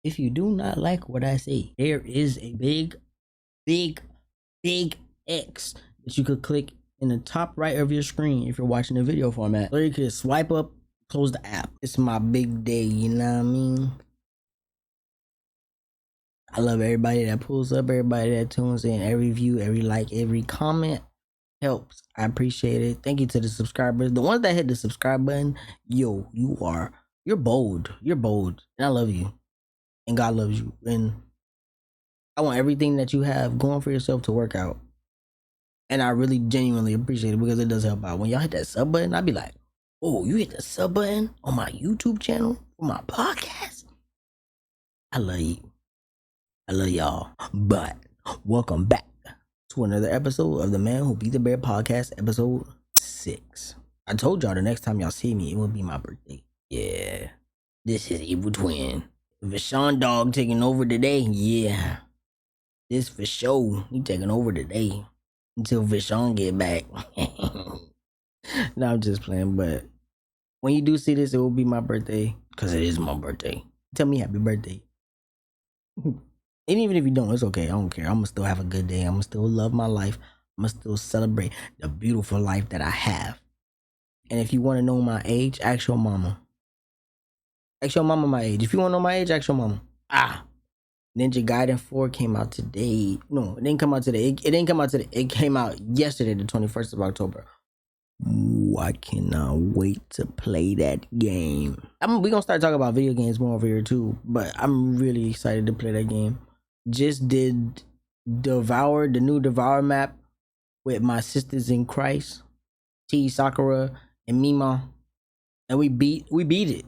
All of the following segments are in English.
If you do not like what I say, there is a big, big, big X that you could click in the top right of your screen if you're watching the video format. Or you could swipe up, close the app. It's my big day, you know what I mean? I love everybody that pulls up, everybody that tunes in, every view, every like, every comment helps. I appreciate it. Thank you to the subscribers. The ones that hit the subscribe button, yo, you're bold. You're bold. And I love you. And God loves you. And I want everything that you have going for yourself to work out. And I really genuinely appreciate it because it does help out. When y'all hit that sub button, I'd be like, oh, you hit the sub button on my YouTube channel for my podcast? I love you. I love y'all. But welcome back to another episode of the Man Who Beat the Bear podcast, episode 6. I told y'all the next time y'all see me, it will be my birthday. Yeah. This is Evil Twin. Vashon Dog taking over today. Yeah. This for sure. He taking over today. Until Vashon get back. No, I'm just playing. But when you do see this, it will be my birthday. Because it is my birthday. Tell me happy birthday. And even if you don't, it's okay. I don't care. I'm going to still have a good day. I'm going to still love my life. I'm going to still celebrate the beautiful life that I have. And if you want to know my age, ask your mama. Ask your mama my age. If you want to know my age, ask your mama. Ninja Gaiden 4 came out today. No, it didn't come out today. It didn't come out today. It came out yesterday, the 21st of October. Ooh, I cannot wait to play that game. We're going to start talking about video games more over here too. But I'm really excited to play that game. Just did Devour, the new Devour map with my sisters in Christ, T, Sakura, and Mima. And we beat it.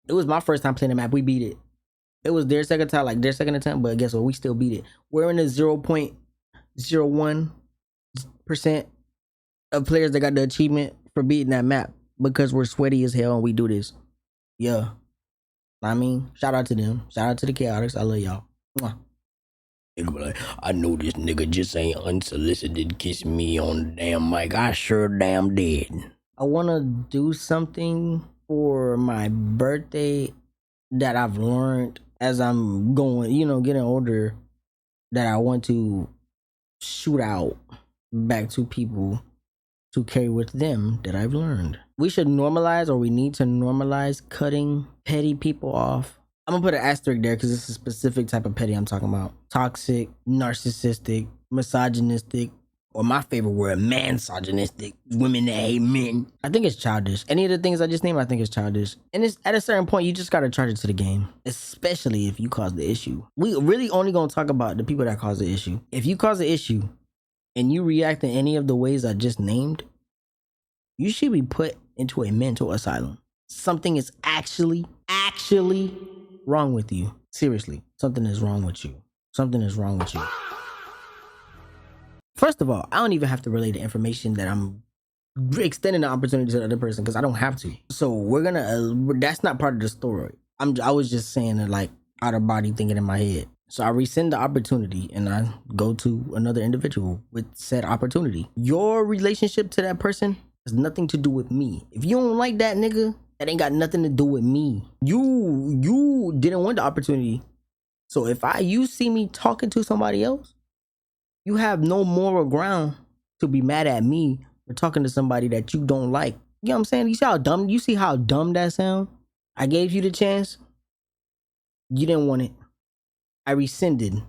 It was my first time playing the map. We beat it. It was their second time, like their second attempt, but guess what? We still beat it. We're in the 0.01% of players that got the achievement for beating that map because we're sweaty as hell and we do this. Yeah. I mean, shout out to them. Shout out to the Chaotix. I love y'all. Mwah. Nigga be like, I know this nigga just ain't unsolicited kiss me on the damn mic. I sure damn did. I want to do something for my birthday that I've learned as I'm going, getting older, that I want to shoot out back to people to carry with them that I've learned. We should normalize, or we need to normalize, cutting petty people off. I'm gonna put an asterisk there because it's a specific type of petty I'm talking about. Toxic, narcissistic, misogynistic, or my favorite word, mansogynistic, women that hate men. I think it's childish. Any of the things I just named, I think it's childish. And it's at a certain point, you just gotta charge it to the game, especially if you cause the issue. We really only gonna talk about the people that cause the issue. If you cause the issue and you react in any of the ways I just named, you should be put into a mental asylum. Something is actually wrong with you. Seriously, something is wrong with you. Something is wrong with you. First of all, I don't even have to relay the information that I'm extending the opportunity to the other person because I don't have to. So that's not part of the story. I was just saying it like out of body thinking in my head. So I rescind the opportunity and I go to another individual with said opportunity. Your relationship to that person has nothing to do with me. If you don't like that nigga, that ain't got nothing to do with me. You didn't want the opportunity. So if you see me talking to somebody else, you have no moral ground to be mad at me for talking to somebody that you don't like. You know what I'm saying? You see how dumb that sounds? I gave you the chance. You didn't want it. I rescinded.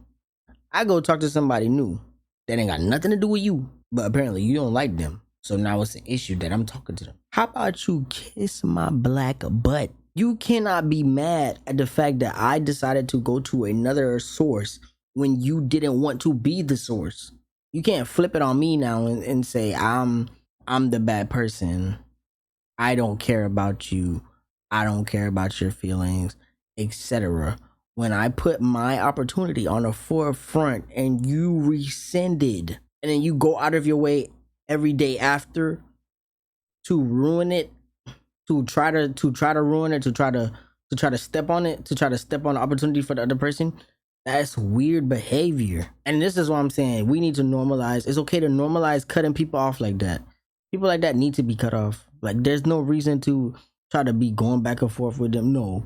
I go talk to somebody new that ain't got nothing to do with you, but apparently you don't like them. So now it's an issue that I'm talking to them. How about you kiss my black butt? You cannot be mad at the fact that I decided to go to another source when you didn't want to be the source. You can't flip it on me now and say I'm the bad person. I don't care about you. I don't care about your feelings, etc. When I put my opportunity on the forefront and you rescinded, and then you go out of your way every day after to ruin it, to try to ruin it, to try to step on it, to try to step on the opportunity for the other person. That's weird behavior. And this is what I'm saying. We need to normalize. It's okay to normalize cutting people off like that. People like that need to be cut off. Like, there's no reason to try to be going back and forth with them. No.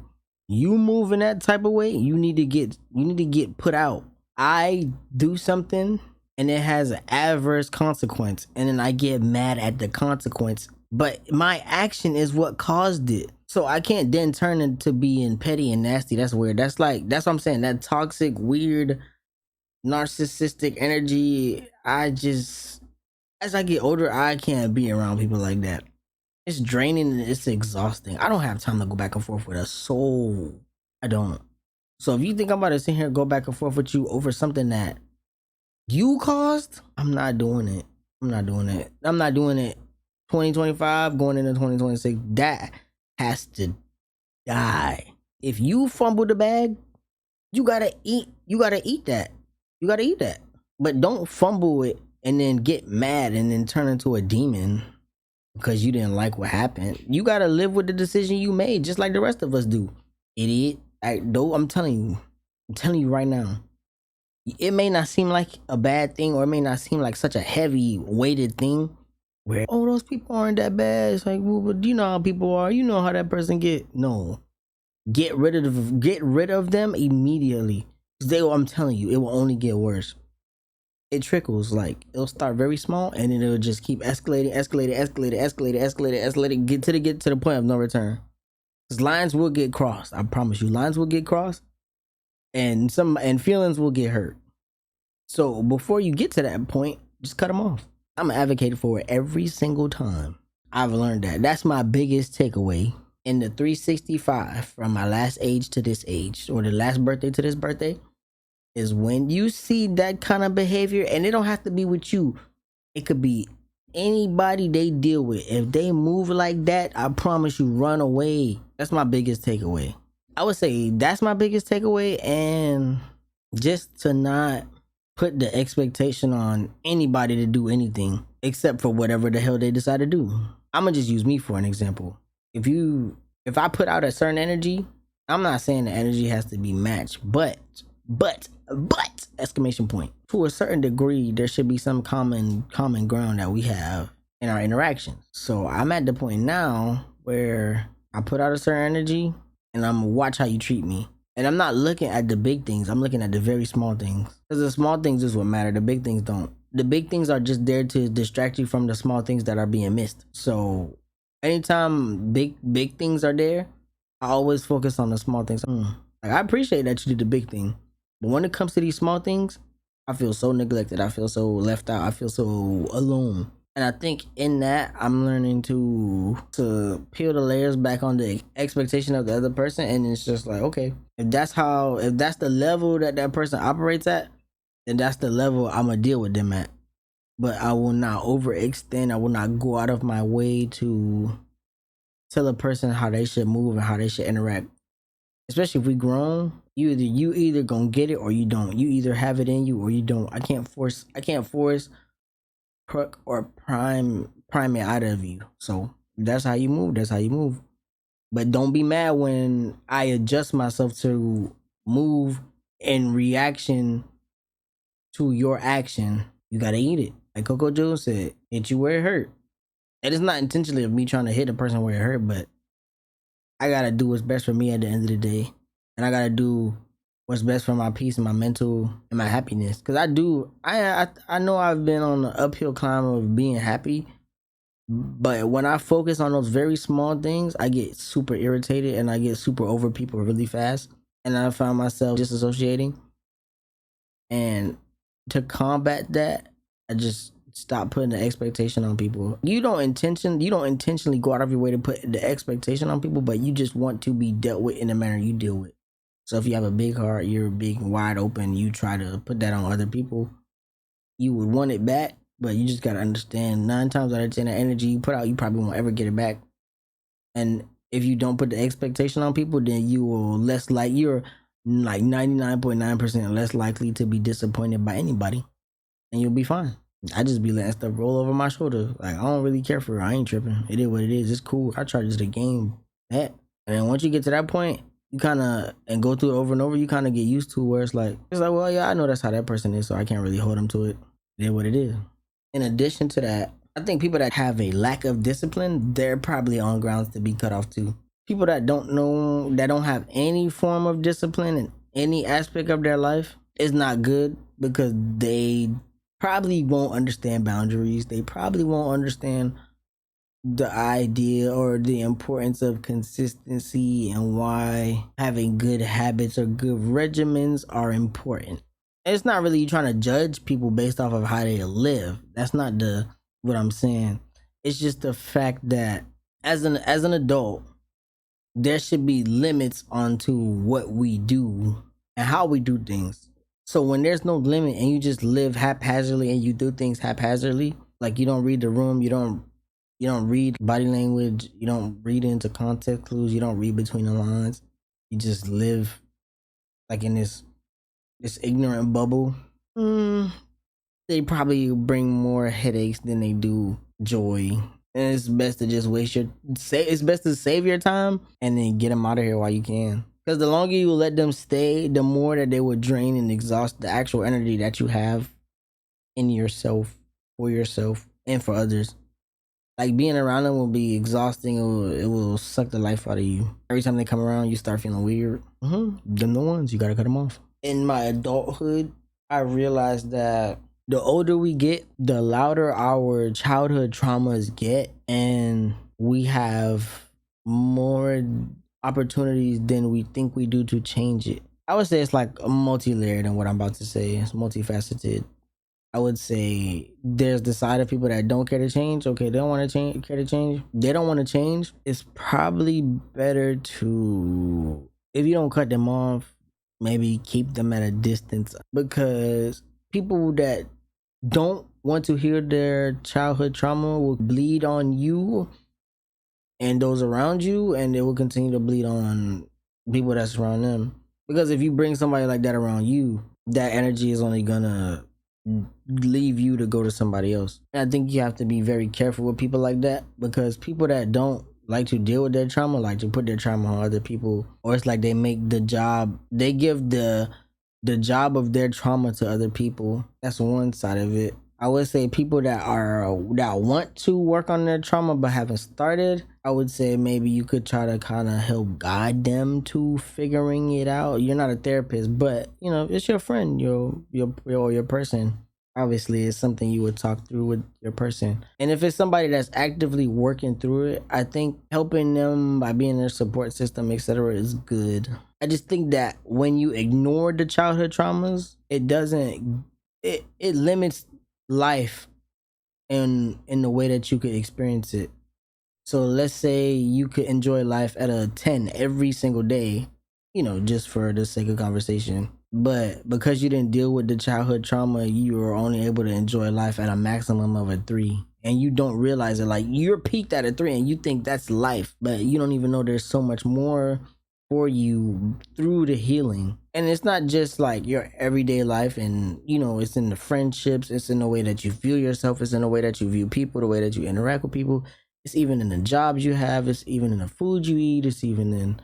You move in that type of way, you need to get put out. I do something and it has an adverse consequence, and then I get mad at the consequence, but my action is what caused it. So I can't then turn into being petty and nasty. That's weird. That's what I'm saying. That toxic, weird, narcissistic energy. As I get older, I can't be around people like that. It's draining and it's exhausting. I don't have time to go back and forth with a soul. I don't. So if you think I'm about to sit here and go back and forth with you over something that you caused, I'm not doing it. I'm not doing it. I'm not doing it. 2025 going into 2026, that has to die. If you fumble the bag, you gotta eat. You gotta eat that. You gotta eat that. But don't fumble it and then get mad and then turn into a demon because you didn't like what happened. You gotta live with the decision you made, just like the rest of us do. Idiot. I'm telling you right now. It may not seem like a bad thing, or it may not seem like such a heavy weighted thing where, oh, those people aren't that bad. It's like, well, but you know how people are. You know how that person get. No, get rid of them immediately. I'm telling you, it will only get worse. It trickles. Like, it'll start very small and then it'll just keep escalating, get to the point of no return. Because lines will get crossed. I promise you, lines will get crossed, and feelings will get hurt. So before you get to that point, just cut them off. I'm advocating for it every single time. I've learned that. That's my biggest takeaway in the 365 from my last age to this age, or the last birthday to this birthday, is when you see that kind of behavior, and it don't have to be with you. It could be anybody they deal with. If they move like that, I promise you, run away. That's my biggest takeaway. I would say that's my biggest takeaway, and just to not put the expectation on anybody to do anything except for whatever the hell they decide to do. I'm gonna just use me for an example. If I put out a certain energy, I'm not saying the energy has to be matched, but exclamation point. To a certain degree, there should be some common ground that we have in our interactions. So I'm at the point now where I put out a certain energy and I'm gonna watch how you treat me. And I'm not looking at the big things. I'm looking at the very small things. Because the small things is what matter. The big things don't. The big things are just there to distract you from the small things that are being missed. So anytime big things are there, I always focus on the small things. Like, I appreciate that you did the big thing. But when it comes to these small things, I feel so neglected. I feel so left out. I feel so alone. And I think in that, I'm learning to peel the layers back on the expectation of the other person. And it's just like, okay, if that's the level that person operates at, then that's the level I'm going to deal with them at. But I will not overextend. I will not go out of my way to tell a person how they should move and how they should interact. Especially if we grown, you either gonna get it or you don't. You either have it in you or you don't. I can't force perk or prime it out of you. So that's how you move. That's how you move. But don't be mad when I adjust myself to move in reaction to your action. You gotta eat it. Like Coco Jones said, hit you where it hurt. It is not intentionally of me trying to hit a person where it hurt, but I gotta do what's best for me at the end of the day. And I gotta do what's best for my peace and my mental and my happiness. Cause I know I've been on the uphill climb of being happy. But when I focus on those very small things, I get super irritated and I get super over people really fast. And I found myself disassociating. And to combat that, I just stop putting the expectation on people. You don't intentionally go out of your way to put the expectation on people, but you just want to be dealt with in the manner you deal with. So if you have a big heart, you're big and wide open, you try to put that on other people, you would want it back, but you just gotta understand 9 times out of 10 the energy you put out, you probably won't ever get it back. And if you don't put the expectation on people, then you're like 99.9% less likely to be disappointed by anybody. And you'll be fine. I just be letting stuff roll over my shoulder. Like, I don't really care for it. I ain't tripping. It is what it is. It's cool. I try just to game that. And then once you get to that point, you kind of, and go through it over and over, you kind of get used to where it's like, well, yeah, I know that's how that person is, so I can't really hold them to it. It is what it is. In addition to that, I think people that have a lack of discipline, they're probably on grounds to be cut off too. People that don't know, that don't have any form of discipline in any aspect of their life is not good, because they probably won't understand boundaries. They probably won't understand the idea or the importance of consistency and why having good habits or good regimens are important. It's not really you trying to judge people based off of how they live. That's not the what I'm saying. It's just the fact that as an adult, there should be limits onto what we do and how we do things. So when there's no limit and you just live haphazardly and you do things haphazardly, like you don't read the room, you don't read body language, you don't read into context clues, you don't read between the lines. You just live like in this ignorant bubble. Mm, they probably bring more headaches than they do joy. And it's best to just it's best to save your time and then get them out of here while you can. Because the longer you let them stay, the more that they will drain and exhaust the actual energy that you have in yourself, for yourself, and for others. Like being around them will be exhausting. It will suck the life out of you. Every time they come around, you start feeling weird. Them the ones you gotta cut them off. In my adulthood, I realized that the older we get, the louder our childhood traumas get, and we have more opportunities than we think we do to change it. I would say it's like multi-layered, and what I'm about to say is multifaceted. I would say there's the side of people that don't care to change. Okay, they don't want to change, care to change. They don't want to change. It's probably better to, if you don't cut them off, maybe keep them at a distance, because people that don't want to hear their childhood trauma will bleed on you and those around you, and they will continue to bleed on people that's around them. Because if you bring somebody like that around you, that energy is only gonna leave you to go to somebody else. And I think you have to be very careful with people like that, because people that don't like to deal with their trauma like to put their trauma on other people, or it's like they make the job, they give the job of their trauma to other people. That's one side of it. I would say people that want to work on their trauma but haven't started, I would say maybe you could try to kind of help guide them to figuring it out. You're not a therapist, but you know, it's your friend, your person. Obviously, it's something you would talk through with your person. And if it's somebody that's actively working through it, I think helping them by being their support system, etc., is good. I just think that when you ignore the childhood traumas, it limits life in the way that you could experience it. So let's say you could enjoy life at a 10 every single day, just for the sake of conversation. But because you didn't deal with the childhood trauma, you were only able to enjoy life at a maximum of a 3. And you don't realize it. Like, you're peaked at a 3 and you think that's life, but you don't even know there's so much more for you through the healing. And it's not just like your everyday life, and it's in the friendships, it's in the way that you feel yourself, it's in the way that you view people, the way that you interact with people. It's even in the jobs you have, it's even in the food you eat, it's even in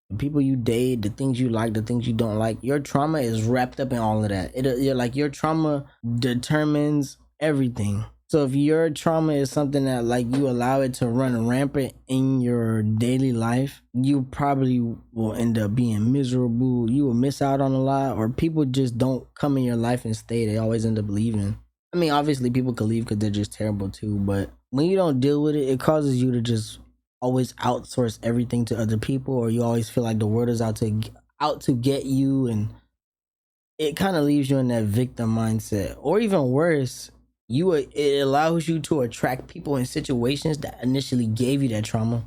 the people you date, the things you like, the things you don't like. Your trauma is wrapped up in all of that. You're like, your trauma determines everything. So if your trauma is something that, like, you allow it to run rampant in your daily life, you probably will end up being miserable. You will miss out on a lot, or people just don't come in your life and stay. They always end up leaving. I mean, obviously people could leave because they're just terrible too, but when you don't deal with it, it causes you to just always outsource everything to other people, or you always feel like the world is out to get you, and it kind of leaves you in that victim mindset. Or even worse, it allows you to attract people in situations that initially gave you that trauma.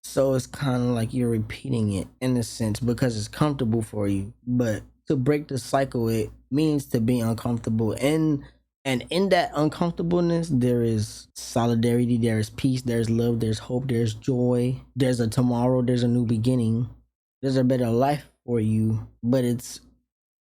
So it's kind of like you're repeating it in a sense because it's comfortable for you. But to break the cycle, it means to be uncomfortable. And in that uncomfortableness, there is solidarity, there is peace, there's love, there's hope, there's joy, there's a tomorrow, there's a new beginning, there's a better life for you. But it's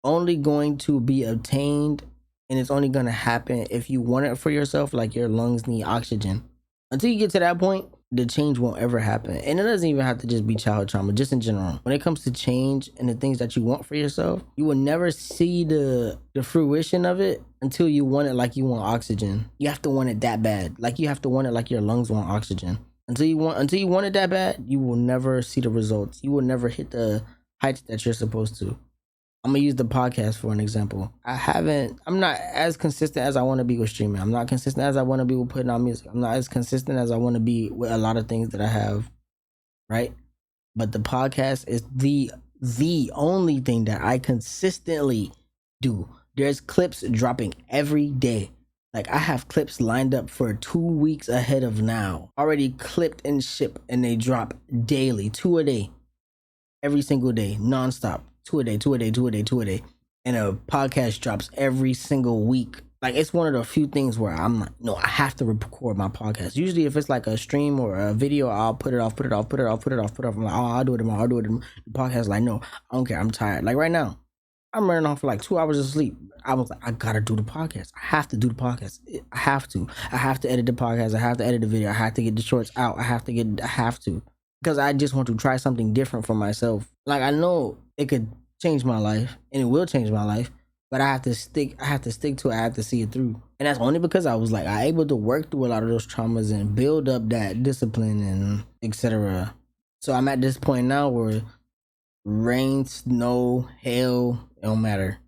only going to be obtained, and it's only going to happen if you want it for yourself, like your lungs need oxygen. Until you get to that point, the change won't ever happen. And it doesn't even have to just be childhood trauma, just in general. When it comes to change and the things that you want for yourself, you will never see the fruition of it until you want it like you want oxygen. You have to want it that bad. Like, you have to want it like your lungs want oxygen. Until you want it that bad, you will never see the results. You will never hit the heights that you're supposed to. I'm gonna use the podcast for an example. I'm not as consistent as I want to be with streaming. I'm not consistent as I want to be with putting out music. I'm not as consistent as I want to be with a lot of things that I have, right? But the podcast is the only thing that I consistently do. There's clips dropping every day. Like I have clips lined up for 2 weeks ahead of now. Already clipped and shipped, and they drop daily, 2 a day, every single day, nonstop. 2 a day, 2 a day, 2 a day, 2 a day. And a podcast drops every single week. Like it's one of the few things where I'm like, no, I have to record my podcast. Usually if it's like a stream or a video, I'll put it off. I'm like, oh, I'll do it tomorrow. The podcast like, no, I don't care. I'm tired. Like right now, I'm running off for like 2 hours of sleep. I was like, I gotta do the podcast. I have to do the podcast. I have to. I have to edit the podcast. I have to edit the video. I have to get the shorts out. I have to. Because I just want to try something different for myself. Like I know it could change my life and it will change my life, but I have to stick to it. I have to see it through. And that's only because I was like, I able to work through a lot of those traumas and build up that discipline and etc. So I'm at this point now where rain, snow, hail, it don't matter.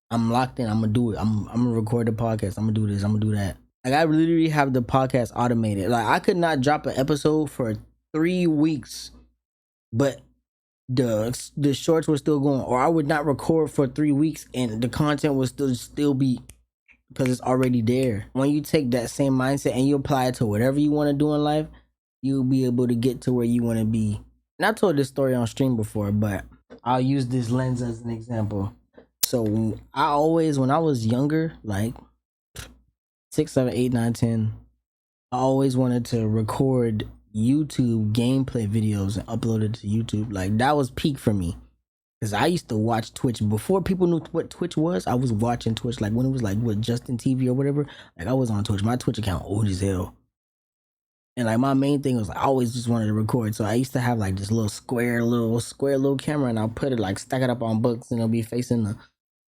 I'm locked in. I'm gonna do it. I'm gonna record the podcast. I'm gonna do this. I'm gonna do that. Like I literally have the podcast automated. Like I could not drop an episode for 3 weeks, but the shorts were still going, or I would not record for 3 weeks and the content would still be, because it's already there. When you take that same mindset and you apply it to whatever you want to do in life, you'll be able to get to where you want to be. And I told this story on stream before, but I'll use this lens as an example. So when I was younger, like 6, 7, 8, 9, 10, I always wanted to record YouTube gameplay videos and upload it to YouTube. Like that was peak for me, because I used to watch Twitch before people knew what Twitch was. I was watching Twitch like when it was like what, Justin TV or whatever. Like I was on Twitch. My Twitch account old as hell, and like my main thing was like, I always just wanted to record. So I used to have like this little square little camera, and I'll put it like stack it up on books, and it'll be facing the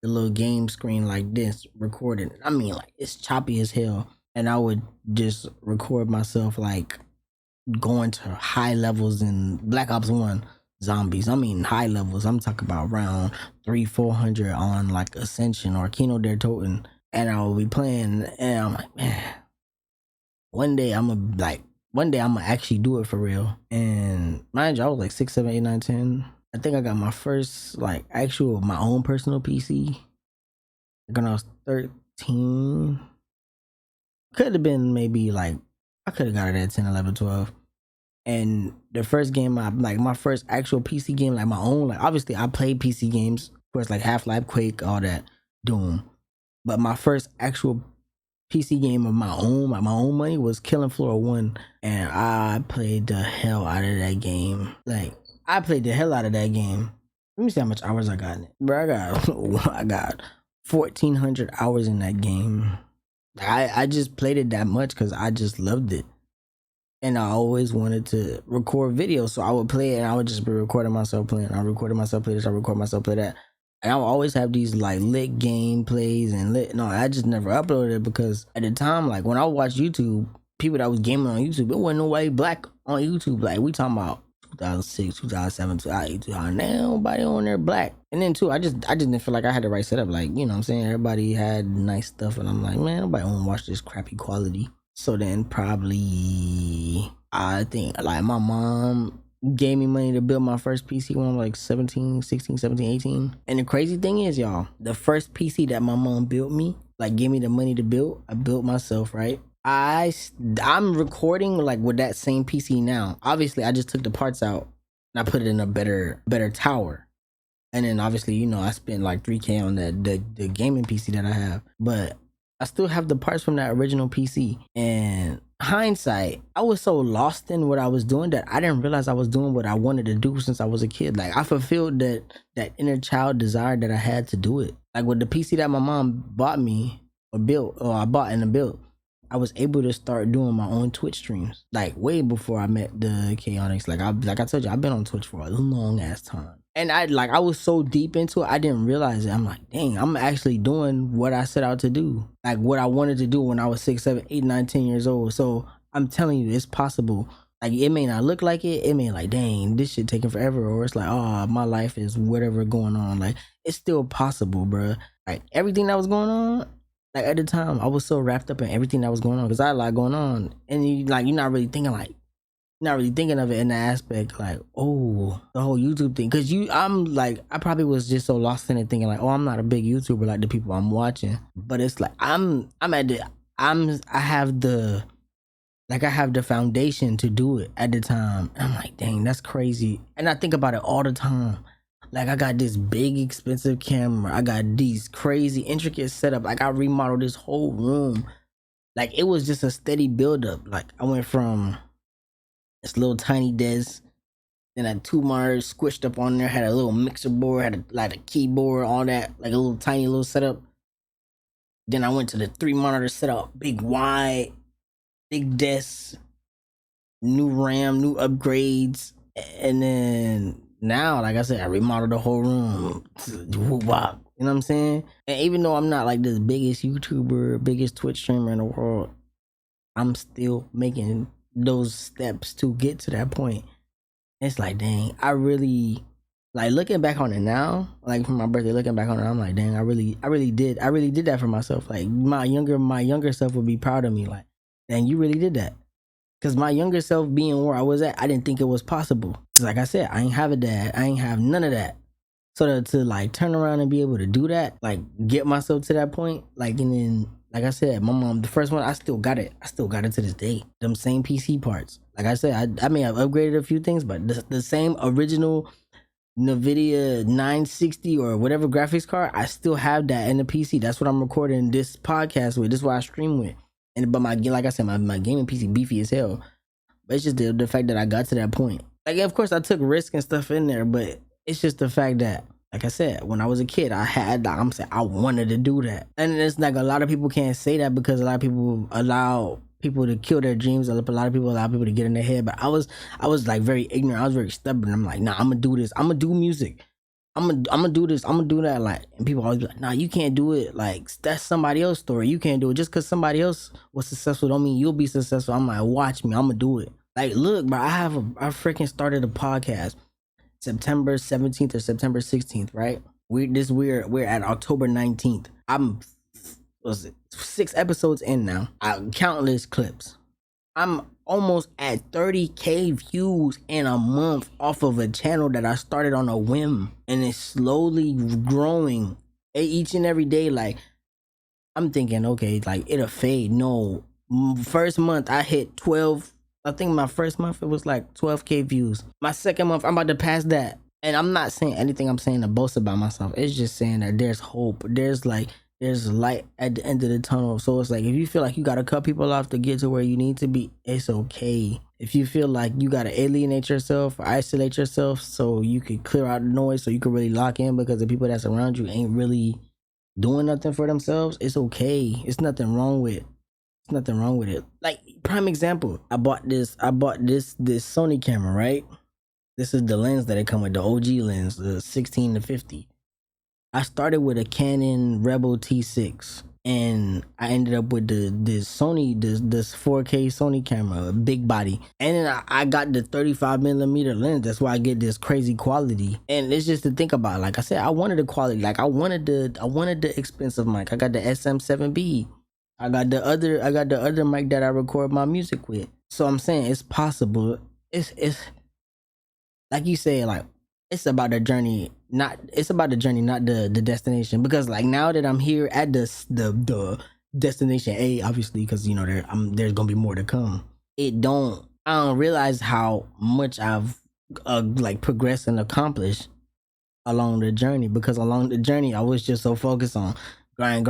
little game screen like this, recording. I mean, like it's choppy as hell, and I would just record myself like going to high levels in Black Ops 1 zombies. I mean high levels. I'm talking about around 300-400 on like Ascension or Kino der Toten. And I will be playing, and I'm like, man, one day I'm gonna actually do it for real. And mind you, I was like 6, 7, 8, 9, 10. I think I got my first like actual my own personal PC like when I was 13. Could have been maybe like, I could have got it at 10, 11, 12. And the first game, my first actual PC game, like my own, like obviously I played PC games, of course, like Half-Life, Quake, all that, Doom. But my first actual PC game of my own, like my own money, was Killing Floor 1. And I played the hell out of that game. Like, I played the hell out of that game. Let me see how much hours I got in it. Bro, I got 1,400 hours in that game. I just played it that much because I just loved it. And I always wanted to record videos, so I would play it and I would just be recording myself playing. I recorded myself play this, I record myself play that. And I would always have these like lit gameplays and I just never uploaded it because at the time, like when I would watch YouTube, people that was gaming on YouTube, it wasn't nobody black on YouTube. Like we talking about 2006, 2007, 2008, 2009. Nobody on there black. And then too, I just didn't feel like I had the right setup. Like, you know what I'm saying? Everybody had nice stuff and I'm like, man, nobody want to watch this crappy quality. So then probably, I think like my mom gave me money to build my first PC when I was like 16, 17, 18. And the crazy thing is, y'all, the first PC that my mom built me, like gave me the money to build, I built myself, right? I'm recording like with that same PC now. Obviously, I just took the parts out and I put it in a better tower. And then obviously, you know, I spent like $3,000 on the gaming PC that I have. But I still have the parts from that original PC. And hindsight, I was so lost in what I was doing that I didn't realize I was doing what I wanted to do since I was a kid. Like I fulfilled that inner child desire that I had to do it. Like with the PC that my mom bought me or built, or I bought and built, I was able to start doing my own Twitch streams, like way before I met the Chaotix. Like I told you, I've been on Twitch for a long ass time. And I was so deep into it, I didn't realize it. I'm like, dang, I'm actually doing what I set out to do. Like what I wanted to do when I was 6, 7, 8, 9, 10 years old. So I'm telling you, it's possible. Like it may not look like it. It may like, dang, this shit taking forever, or it's like, oh, my life is whatever going on. Like it's still possible, bro. Like everything that was going on, like at the time, I was so wrapped up in everything that was going on because I had a lot going on, and you're not really thinking like not really thinking of it in the aspect like, oh, the whole YouTube thing. Cause I'm like, I probably was just so lost in it thinking like, oh, I'm not a big YouTuber like the people I'm watching. But it's like I have the I have the foundation to do it at the time. And I'm like, dang, that's crazy. And I think about it all the time. Like I got this big expensive camera. I got these crazy intricate setup. Like I remodeled this whole room. Like it was just a steady build up. Like I went from this little tiny desk. Then I had 2 monitors squished up on there. Had a little mixer board. Had a keyboard, all that. Like a little tiny little setup. Then I went to the 3 monitor setup. Big wide, big desk, new RAM, new upgrades. And then now, like I said, I remodeled the whole room. Whoop-wop. You know what I'm saying? And even though I'm not like the biggest YouTuber, biggest Twitch streamer in the world, I'm still making those steps to get to that point. It's like, dang, I really like looking back on it now, like for my birthday, looking back on it, I'm like, dang, I really did that for myself. Like my younger self would be proud of me. Like, dang, you really did that. Cause my younger self being where I was at, I didn't think it was possible. Cause like I said, I ain't have a dad. I ain't have none of that. So to like turn around and be able to do that, like get myself to that point, like and then like I said, my mom, the first one, I still got it. I still got it to this day. Them same PC parts. Like I said, I may have upgraded a few things, but the same original NVIDIA 960 or whatever graphics card, I still have that in the PC. That's what I'm recording this podcast with. This is what I stream with. And but like I said, my gaming PC beefy as hell. But it's just the fact that I got to that point. Like of course I took risk and stuff in there, but it's just the fact that, like I said, when I was a kid, I'm saying I wanted to do that. And it's like a lot of people can't say that because a lot of people allow people to kill their dreams. A lot of people allow people to get in their head. But I was like very ignorant. I was very stubborn. I'm like, nah, I'm gonna do this. I'm gonna do music. I'm gonna do this. I'm gonna do that. Like, and people always be like, nah, you can't do it. Like, that's somebody else's story. You can't do it. Just because somebody else was successful don't mean you'll be successful. I'm like, watch me. I'm gonna do it. Like, look, bro, I freaking started a podcast September 17th or September 16th, right? We're at October 19th. Was it 6 episodes in now? Countless clips. I'm almost at 30K views in a month off of a channel that I started on a whim, and it's slowly growing each and every day. Like I'm thinking, okay, like it'll fade. No, first month I hit 12. I think my first month it was like 12K views. My second month I'm about to pass that. And I'm not saying anything I'm saying to boast about myself. It's just saying that there's hope. There's light at the end of the tunnel. So it's like if you feel like you gotta cut people off to get to where you need to be, it's okay. If you feel like you gotta alienate yourself or isolate yourself so you could clear out the noise, so you can really lock in because the people that's around you ain't really doing nothing for themselves, it's okay. It's nothing wrong with it. It's nothing wrong with it. Like prime example, I bought this Sony camera, right? This is the lens that it come with, the OG lens, the 16 to 50. I started with a Canon Rebel T6, and I ended up with this 4K Sony camera, a big body, and then I got the 35mm lens. That's why I get this crazy quality. And it's just to think about. Like I said, I wanted the quality. Like I wanted the expensive mic. I got the SM7B. I got the other mic that I record my music with. So I'm saying it's possible. It's like you say, like it's about the journey, not the destination. Because like now that I'm here at the destination A, obviously, because you know there's gonna be more to come. I don't realize how much I've like progressed and accomplished along the journey, because along the journey I was just so focused on grind,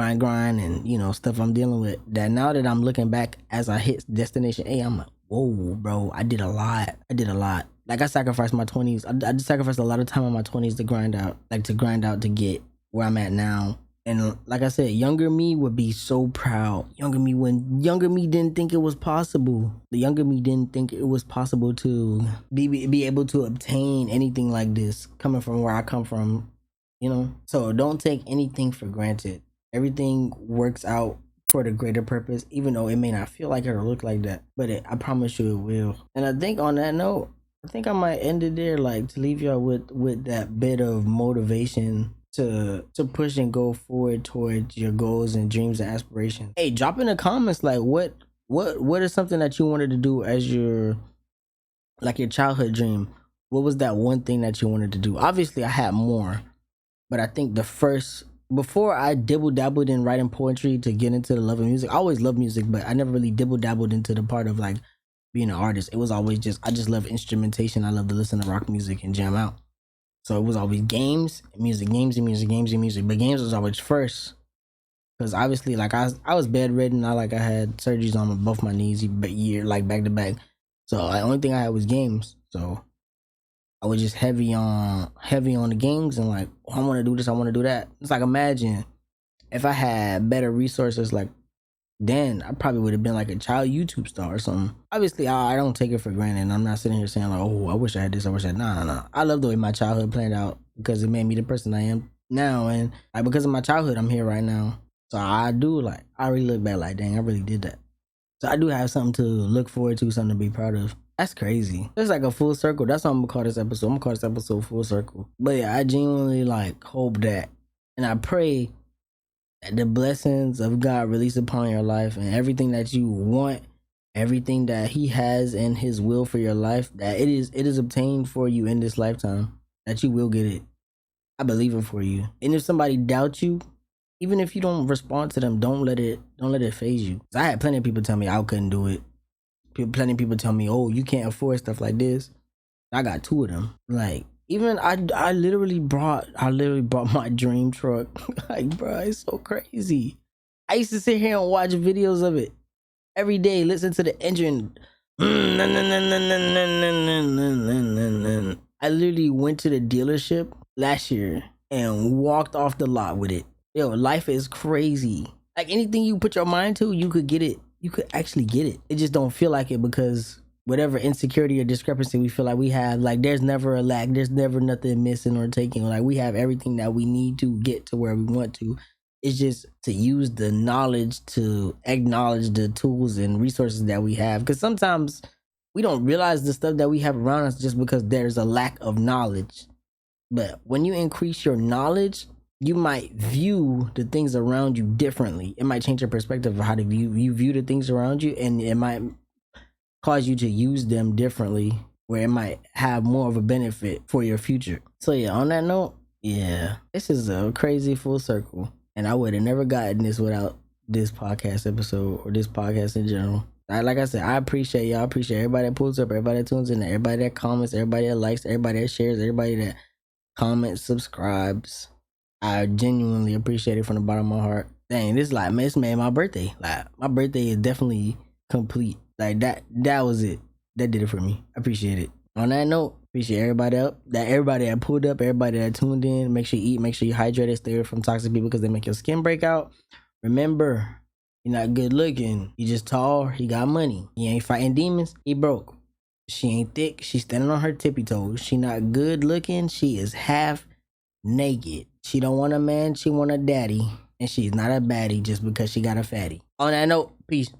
and you know stuff I'm dealing with, that now that I'm looking back as I hit destination A, I'm like, whoa, bro, I did a lot. Like I sacrificed my 20s. I sacrificed a lot of time in my 20s to grind out to get where I'm at now. And like I said, younger me would be so proud. Younger me didn't think it was possible. The younger me didn't think it was possible to be able to obtain anything like this coming from where I come from, you know? So don't take anything for granted. Everything works out for the greater purpose, even though it may not feel like it or look like that, but I promise you it will. And I think on that note, I think I might end it there, like to leave y'all with that bit of motivation to push and go forward towards your goals and dreams and aspirations. Hey, drop in the comments like what is something that you wanted to do as your like your childhood dream. What was that one thing that you wanted to do? Obviously I had more, but I think the first, before I dibble dabbled in writing poetry to get into the love of music, I always loved music, but I never really dibble dabbled into the part of like being an artist. It was always just, I just love instrumentation. I love to listen to rock music and jam out. So it was always games, music, games and music, games and music. But games was always first. Because obviously, like I was bedridden. I had surgeries on both my knees, like back to back. So the only thing I had was games. So I was just heavy on the games and like, oh, I want to do this, I want to do that. It's like, imagine if I had better resources, like then I probably would have been like a child YouTube star or something. Obviously, I don't take it for granted. I'm not sitting here saying like, oh, I wish I had this, I wish I had. No. I love the way my childhood planned out because it made me the person I am now, and like because of my childhood, I'm here right now. So I really look back like, dang, I really did that. So I do have something to look forward to, something to be proud of. That's crazy. It's like a full circle. That's what I'm gonna call this episode. I'm gonna call this episode Full Circle. But yeah, I genuinely like hope that, and I pray that the blessings of God release upon your life and everything that you want, everything that He has in His will for your life, that it is obtained for you in this lifetime. That you will get it. I believe it for you. And if somebody doubts you, even if you don't respond to them, don't let it phase you. 'Cause I had plenty of people tell me I couldn't do it. Plenty of people tell me, oh, you can't afford stuff like this. I got two of them. Like, even I literally brought my dream truck. Like, bro, it's so crazy. I used to sit here and watch videos of it every day, listen to the engine. I literally went to the dealership last year and walked off the lot with it. Yo, life is crazy. Like, anything you put your mind to, you could get it. You could actually get it. It just don't feel like it because whatever insecurity or discrepancy we feel like we have, like there's never a lack. There's never nothing missing or taking. Like, we have everything that we need to get to where we want to. It's just to use the knowledge to acknowledge the tools and resources that we have. Because sometimes we don't realize the stuff that we have around us just because there's a lack of knowledge. But when you increase your knowledge, you might view the things around you differently. It might change your perspective of how to view the things around you, and it might cause you to use them differently, where it might have more of a benefit for your future. So yeah, on that note, yeah, this is a crazy full circle, and I would have never gotten this without this podcast episode or this podcast in general. Like I said, I appreciate y'all. I appreciate everybody that pulls up, everybody that tunes in, everybody that comments, everybody that likes, everybody that shares, everybody that comments, subscribes. I genuinely appreciate it from the bottom of my heart. Dang, this like, man, it's made my birthday. Like, my birthday is definitely complete. Like, that was it. That did it for me. I appreciate it. On that note, appreciate everybody that pulled up, everybody that tuned in. Make sure you eat, make sure you hydrate, stay away from toxic people because they make your skin break out. Remember, you're not good looking. You just tall, he got money. He ain't fighting demons, he broke. She ain't thick, she's standing on her tippy toes. She not good looking, she is half naked. She don't want a man, she want a daddy. And she's not a baddie just because she got a fatty. On that note, peace.